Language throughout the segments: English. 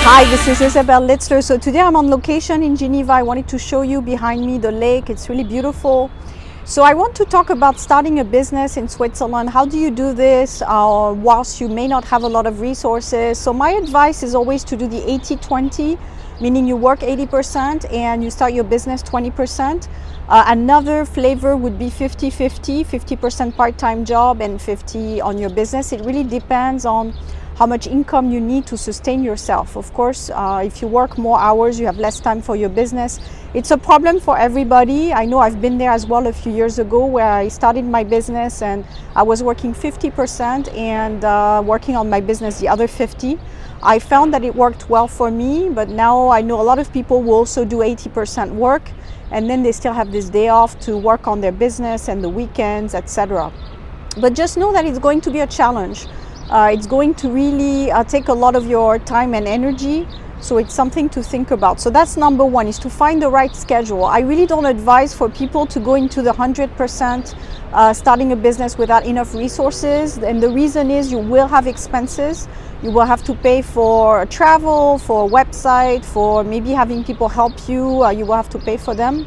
Hi, this is Isabel Litzler. So today I'm on location in Geneva. I wanted to show you behind me the lake. It's really beautiful. So I want to talk about starting a business in Switzerland. How do you do this whilst you may not have a lot of resources? So my advice is always to do the 80-20, meaning you work 80% and you start your business 20%. Another flavor would be 50-50, 50% part-time job and 50 on your business. It really depends on how much income you need to sustain yourself. Of course, if you work more hours, you have less time for your business. It's a problem for everybody. I know I've been there as well a few years ago where I started my business and I was working 50% and working on my business the other 50. I found that it worked well for me, but now I know a lot of people will also do 80% work and then they still have this day off to work on their business and the weekends, etc. But just know that it's going to be a challenge. It's going to really take a lot of your time and energy, so it's something to think about. So that's number one, is to find the right schedule. I really don't advise for people to go into the 100% starting a business without enough resources, and the reason is you will have expenses. You will have to pay for travel, for a website, for maybe having people help you. You will have to pay for them.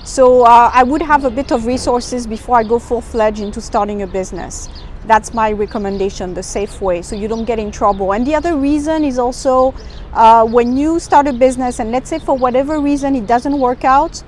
So I would have a bit of resources before I go full-fledged into starting a business. That's my recommendation, the safe way, so you don't get in trouble. And the other reason is also when you start a business and let's say for whatever reason it doesn't work out,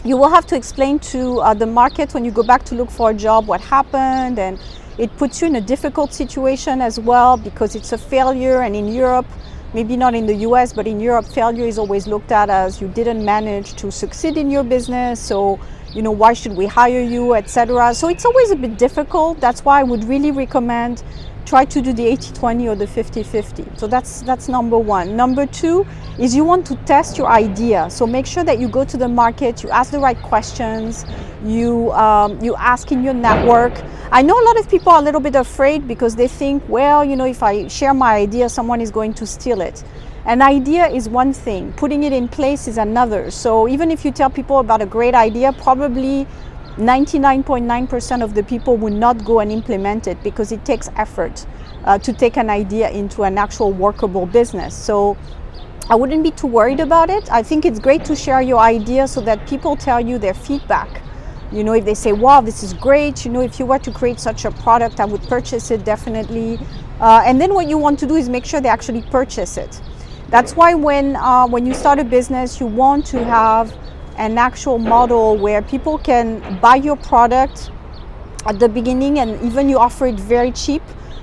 you will have to explain to the market when you go back to look for a job what happened, and it puts you in a difficult situation as well because it's a failure. And in Europe, maybe not in the US, but in Europe, failure is always looked at as you didn't manage to succeed in your business, so you know, why should we hire you, etc. So it's always a bit difficult. That's why I would really recommend try to do the 80-20 or the 50-50. So that's number one. Number two is you want to test your idea. So make sure that you go to the market, you ask the right questions, you ask in your network. I know a lot of people are a little bit afraid because they think, well, you know, if I share my idea, someone is going to steal it. An idea is one thing, putting it in place is another. So even if you tell people about a great idea, probably 99.9% of the people will not go and implement it because it takes effort to take an idea into an actual workable business. So I wouldn't be too worried about it. I think it's great to share your idea so that people tell you their feedback. You know, if they say, wow, this is great, you know, if you were to create such a product, I would purchase it definitely. And then what you want to do is make sure they actually purchase it. That's why when you start a business, you want to have an actual model where people can buy your product at the beginning, and even you offer it very cheap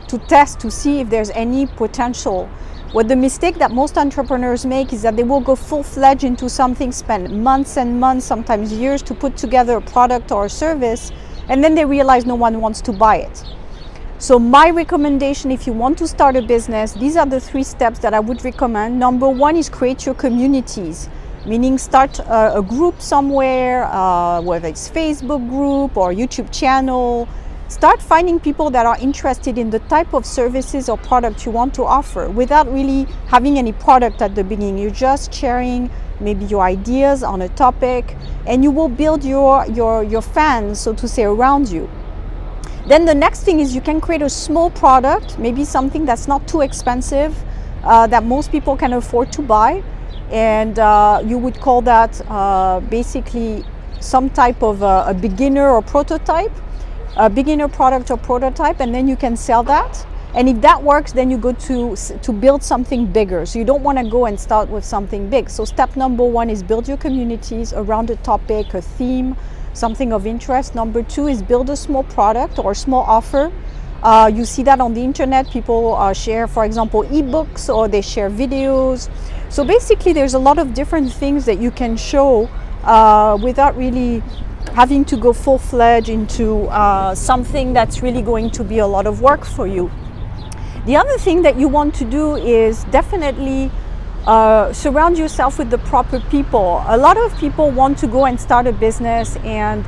to test to see if there's any potential. What the mistake that most entrepreneurs make is that they will go full-fledged into something, spend months and months, sometimes years to put together a product or a service, and then they realize no one wants to buy it. So my recommendation, if you want to start a business, these are the 3 steps that I would recommend. Number one is create your communities, meaning start a group somewhere, whether it's Facebook group or YouTube channel. Start finding people that are interested in the type of services or products you want to offer without really having any product at the beginning. You're just sharing maybe your ideas on a topic, and you will build your fans, so to say, around you. Then the next thing is you can create a small product, maybe something that's not too expensive, that most people can afford to buy. And you would call that basically some type of a beginner or prototype, a beginner product or prototype, and then you can sell that. And if that works, then you go to build something bigger. So you don't want to go and start with something big. So step number one is build your communities around a topic, a theme, something of interest. Number two is build a small product or a small offer. You see that on the internet. People share, for example, ebooks, or they share videos. So basically there's a lot of different things that you can show without really having to go full-fledged into something that's really going to be a lot of work for you. The other thing that you want to do is definitely surround yourself with the proper people. A lot of people want to go and start a business and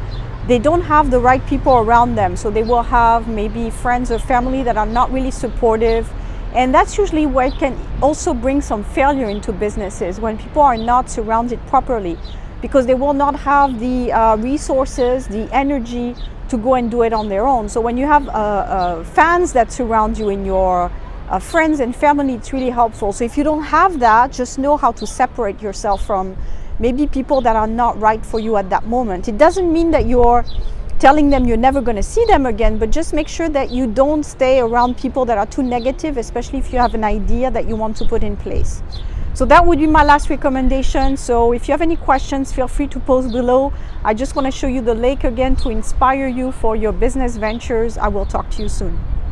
they don't have the right people around them. So they will have maybe friends or family that are not really supportive. And that's usually where it can also bring some failure into businesses, when people are not surrounded properly, because they will not have the resources, the energy to go and do it on their own. So when you have fans that surround you in your friends and family, it's really helpful. So if you don't have that, just know how to separate yourself from maybe people that are not right for you at that moment. It doesn't mean that you're telling them you're never going to see them again, but just make sure that you don't stay around people that are too negative, especially if you have an idea that you want to put in place. So that would be my last recommendation. So if you have any questions, feel free to post below. I just want to show you the lake again to inspire you for your business ventures. I will talk to you soon.